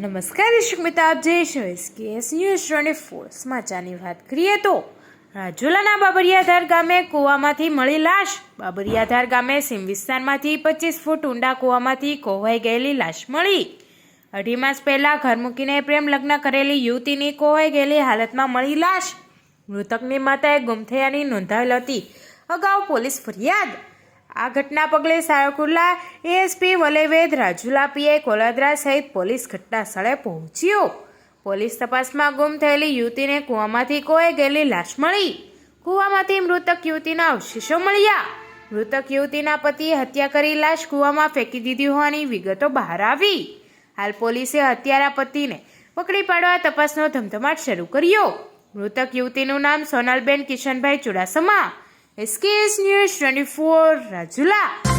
નમસ્કાર દર્શક મિત્રો, આપ જઈ છો SKS ન્યૂઝ 24 સમાચારની વાત કરીએ તો રાજુલાના બાબરિયાધાર ગામે કૂવામાંથી મળી લાશ. બાબરિયાધાર ગામે સીમ વિસ્તારમાંથી 25 ફૂટ ઊંડા કૂવામાંથી કોવાઈ ગયેલી લાશ મળી. 2.5 માસ પહેલા ઘર મૂકીને પ્રેમ લગ્ન કરેલી યુવતીની કોવાઈ ગયેલી હાલતમાં મળી લાશ. મૃતકની માતાએ ગુમ થયાની નોંધાવેલ હતી અગાઉ પોલીસ ફરિયાદ. આ ઘટના પગલે સાયકુલા ASP વલેવેદ, રાજુલા PI કોલાદરા સહિત પોલીસ ઘટના સ્થળે પહોંચ્યો. પોલીસ તપાસમાં ગુમ થયેલી યુવતીને કૂવામાંથી કોવાઈ ગયેલી લાશ મળી. કૂવામાંથી મૃતક યુવતીના અવશેષો મળ્યા. મૃતક યુવતીના પતિએ હત્યા કરી લાશ કૂવામાં ફેંકી દીધી હોવાની વિગતો બહાર આવી. હાલ પોલીસે હત્યારા પતિને પકડી પાડવા તપાસનો ધમધમાટ શરૂ કર્યો. મૃતક યુવતીનું નામ સોનલબેન કિશનભાઈ ચુડાસમા. SKS news 24 Rajula.